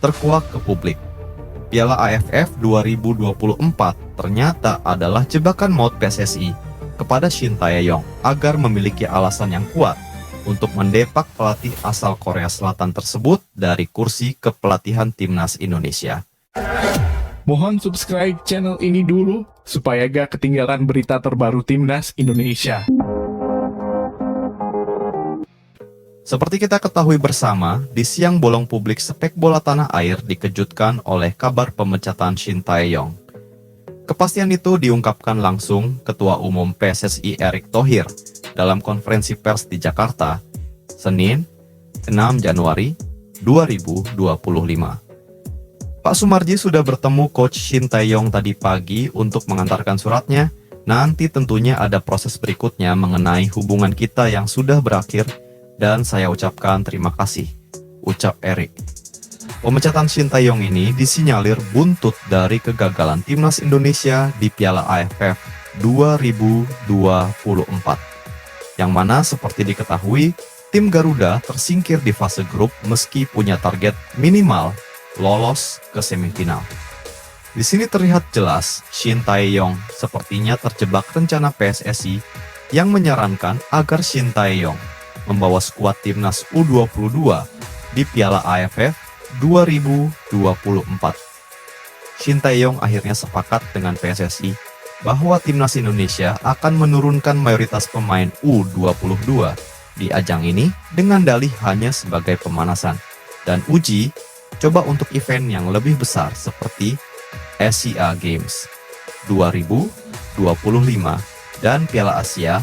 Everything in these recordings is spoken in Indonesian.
terkuak ke publik. Piala AFF 2024 ternyata adalah jebakan maut PSSI kepada Shin Tae-yong agar memiliki alasan yang kuat untuk mendepak pelatih asal Korea Selatan tersebut dari kursi kepelatihan timnas Indonesia. Mohon subscribe channel ini dulu supaya gak ketinggalan berita terbaru timnas Indonesia. Seperti kita ketahui bersama, di siang bolong publik sepak bola tanah air dikejutkan oleh kabar pemecatan Shin Tae-yong. Kepastian itu diungkapkan langsung Ketua Umum PSSI Erick Thohir dalam konferensi pers di Jakarta, Senin, 6 Januari 2025. Pak Sumarji sudah bertemu Coach Shin Tae-yong tadi pagi untuk mengantarkan suratnya. Nanti tentunya ada proses berikutnya mengenai hubungan kita yang sudah berakhir, dan saya ucapkan terima kasih, ucap Erick. Pemecatan Shin Tae-yong ini disinyalir buntut dari kegagalan timnas Indonesia di Piala AFF 2024. Yang mana seperti diketahui, tim Garuda tersingkir di fase grup meski punya target minimal lolos ke semifinal. Di sini terlihat jelas Shin Tae-yong sepertinya terjebak rencana PSSI yang menyarankan agar Shin Tae-yong membawa skuad timnas U22 di Piala AFF 2024. Shin Tae-yong akhirnya sepakat dengan PSSI bahwa timnas Indonesia akan menurunkan mayoritas pemain U22 di ajang ini dengan dalih hanya sebagai pemanasan dan uji coba untuk event yang lebih besar seperti Asia Games 2025 dan Piala Asia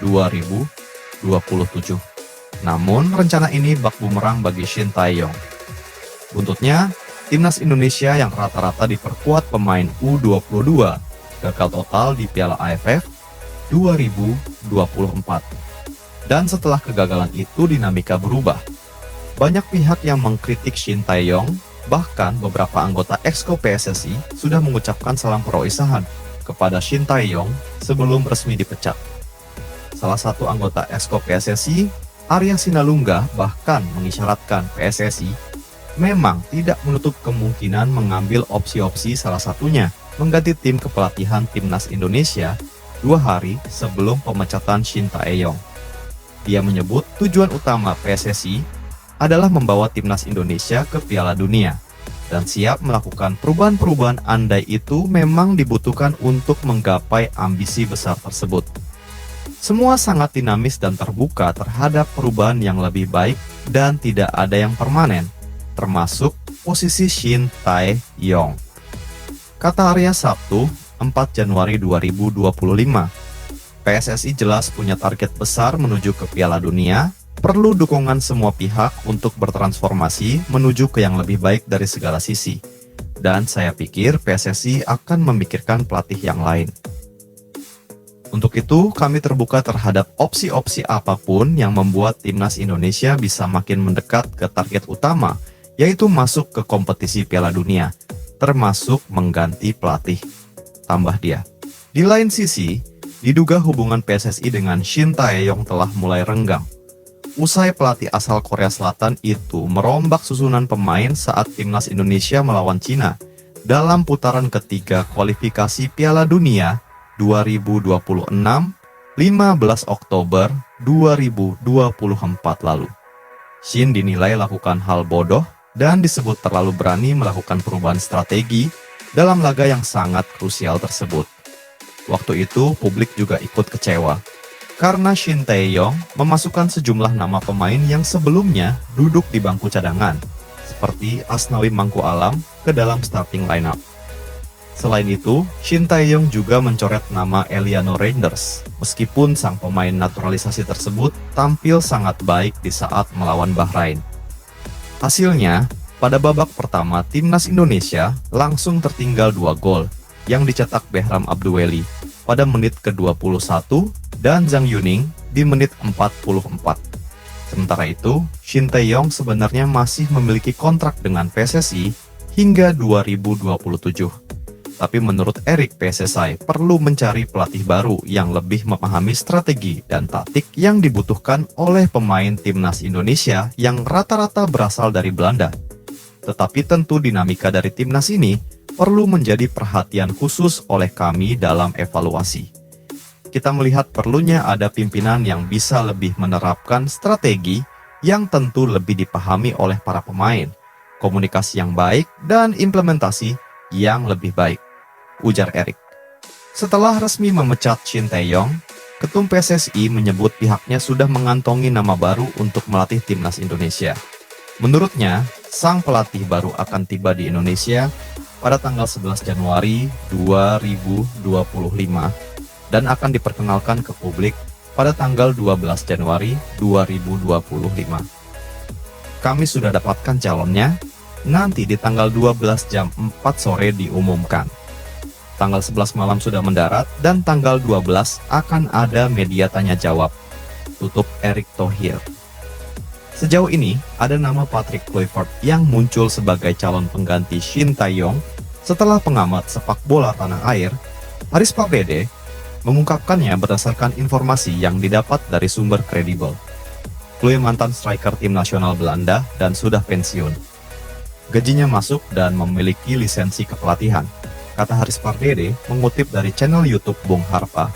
2027. Namun rencana ini bak bumerang bagi Shin Tae-yong. Buntutnya, timnas Indonesia yang rata-rata diperkuat pemain U22 gagal total di Piala AFF 2024. Dan setelah kegagalan itu dinamika berubah. Banyak pihak yang mengkritik Shin Tae-yong, bahkan beberapa anggota Exco PSSI sudah mengucapkan salam perpisahan kepada Shin Tae-yong sebelum resmi dipecat. Salah satu anggota Exco PSSI, Arya Sinalungga, bahkan mengisyaratkan PSSI memang tidak menutup kemungkinan mengambil opsi-opsi salah satunya mengganti tim kepelatihan timnas Indonesia 2 hari sebelum pemecatan Shin Tae-yong. Dia menyebut tujuan utama PSSI adalah membawa timnas Indonesia ke Piala Dunia dan siap melakukan perubahan-perubahan andai itu memang dibutuhkan untuk menggapai ambisi besar tersebut. Semua sangat dinamis dan terbuka terhadap perubahan yang lebih baik dan tidak ada yang permanen, termasuk posisi Shin Tae-yong. Kata Arya Sabtu, 4 Januari 2025, PSSI jelas punya target besar menuju ke Piala Dunia, perlu dukungan semua pihak untuk bertransformasi menuju ke yang lebih baik dari segala sisi. Dan saya pikir PSSI akan memikirkan pelatih yang lain. Untuk itu, kami terbuka terhadap opsi-opsi apapun yang membuat timnas Indonesia bisa makin mendekat ke target utama, yaitu masuk ke kompetisi Piala Dunia, termasuk mengganti pelatih, tambah dia. Di lain sisi, diduga hubungan PSSI dengan Shin Tae-yong telah mulai renggang. Usai pelatih asal Korea Selatan itu merombak susunan pemain saat timnas Indonesia melawan Cina dalam putaran ketiga kualifikasi Piala Dunia 2026, 15 Oktober 2024 lalu. Shin dinilai lakukan hal bodoh dan disebut terlalu berani melakukan perubahan strategi dalam laga yang sangat krusial tersebut. Waktu itu publik juga ikut kecewa karena Shin Tae-yong memasukkan sejumlah nama pemain yang sebelumnya duduk di bangku cadangan, seperti Asnawi Mangku Alam ke dalam starting lineup. Selain itu, Shin Tae-yong juga mencoret nama Eliano Reinders, meskipun sang pemain naturalisasi tersebut tampil sangat baik di saat melawan Bahrain. Hasilnya, pada babak pertama timnas Indonesia langsung tertinggal 2 gol yang dicetak Behram Abduweli pada menit ke-21 dan Zhang Yuning di menit 44. Sementara itu, Shin Tae-yong sebenarnya masih memiliki kontrak dengan PSSI hingga 2027. Tapi menurut Erick, PSSI perlu mencari pelatih baru yang lebih memahami strategi dan taktik yang dibutuhkan oleh pemain timnas Indonesia yang rata-rata berasal dari Belanda. Tetapi tentu dinamika dari timnas ini perlu menjadi perhatian khusus oleh kami dalam evaluasi. Kita melihat perlunya ada pimpinan yang bisa lebih menerapkan strategi yang tentu lebih dipahami oleh para pemain, komunikasi yang baik, dan implementasi yang lebih baik, ujar Erik. Setelah resmi memecat Shin Tae-yong, Ketum PSSI menyebut pihaknya sudah mengantongi nama baru untuk melatih timnas Indonesia. Menurutnya, sang pelatih baru akan tiba di Indonesia pada tanggal 11 Januari 2025 dan akan diperkenalkan ke publik pada tanggal 12 Januari 2025. Kami sudah dapatkan calonnya, nanti di tanggal 12 jam 4 sore diumumkan. Tanggal 11 malam sudah mendarat dan tanggal 12 akan ada media tanya jawab, tutup Erick Thohir. Sejauh ini, ada nama Patrick Kluivert yang muncul sebagai calon pengganti Shin Tae-yong setelah pengamat sepak bola tanah air, Haris Pardede, mengungkapkannya berdasarkan informasi yang didapat dari sumber kredibel. Kluivert mantan striker tim nasional Belanda dan sudah pensiun. Gajinya masuk dan memiliki lisensi kepelatihan, kata Haris Pardede mengutip dari channel YouTube Bung Harpa.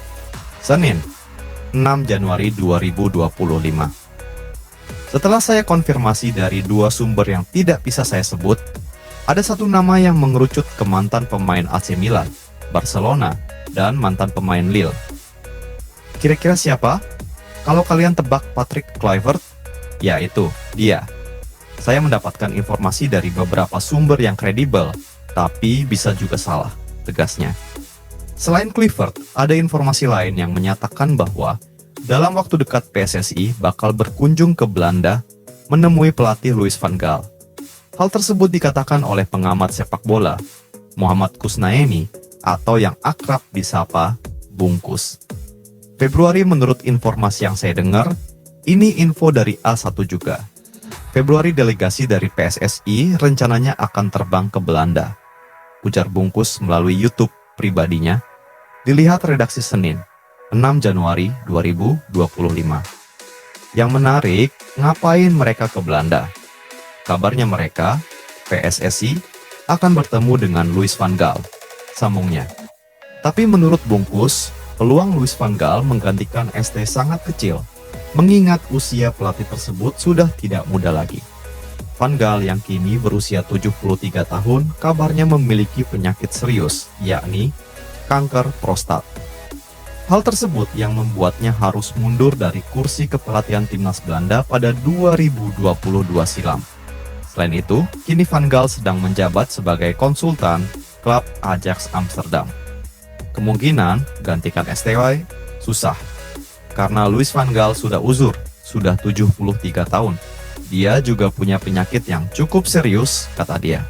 Senin, 6 Januari 2025. Setelah saya konfirmasi dari dua sumber yang tidak bisa saya sebut, ada satu nama yang mengerucut ke mantan pemain AC Milan, Barcelona, dan mantan pemain Lille. Kira-kira siapa? Kalau kalian tebak Patrick Kluivert, ya itu, dia. Saya mendapatkan informasi dari beberapa sumber yang kredibel, tapi bisa juga salah, tegasnya. Selain Kluivert, ada informasi lain yang menyatakan bahwa dalam waktu dekat PSSI bakal berkunjung ke Belanda menemui pelatih Louis van Gaal. Hal tersebut dikatakan oleh pengamat sepak bola, Muhammad Kusnaini, atau yang akrab disapa Bungkus. Februari menurut informasi yang saya dengar, ini info dari A1 juga. Februari delegasi dari PSSI rencananya akan terbang ke Belanda, ujar Bungkus melalui YouTube pribadinya. Dilihat redaksi Senin, 6 Januari 2025. Yang menarik, ngapain mereka ke Belanda? Kabarnya mereka, PSSI, akan bertemu dengan Louis van Gaal, sambungnya. Tapi menurut Bungkus, peluang Louis van Gaal menggantikan ST sangat kecil, mengingat usia pelatih tersebut sudah tidak muda lagi. Van Gaal yang kini berusia 73 tahun kabarnya memiliki penyakit serius, yakni kanker prostat. Hal tersebut yang membuatnya harus mundur dari kursi kepelatihan timnas Belanda pada 2022 silam. Selain itu, kini Van Gaal sedang menjabat sebagai konsultan klub Ajax Amsterdam. Kemungkinan gantikan STY susah, karena Louis van Gaal sudah uzur, sudah 73 tahun. Dia juga punya penyakit yang cukup serius, kata dia.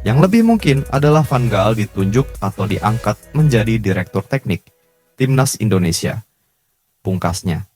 Yang lebih mungkin adalah Van Gaal ditunjuk atau diangkat menjadi direktur teknik Timnas Indonesia, pungkasnya.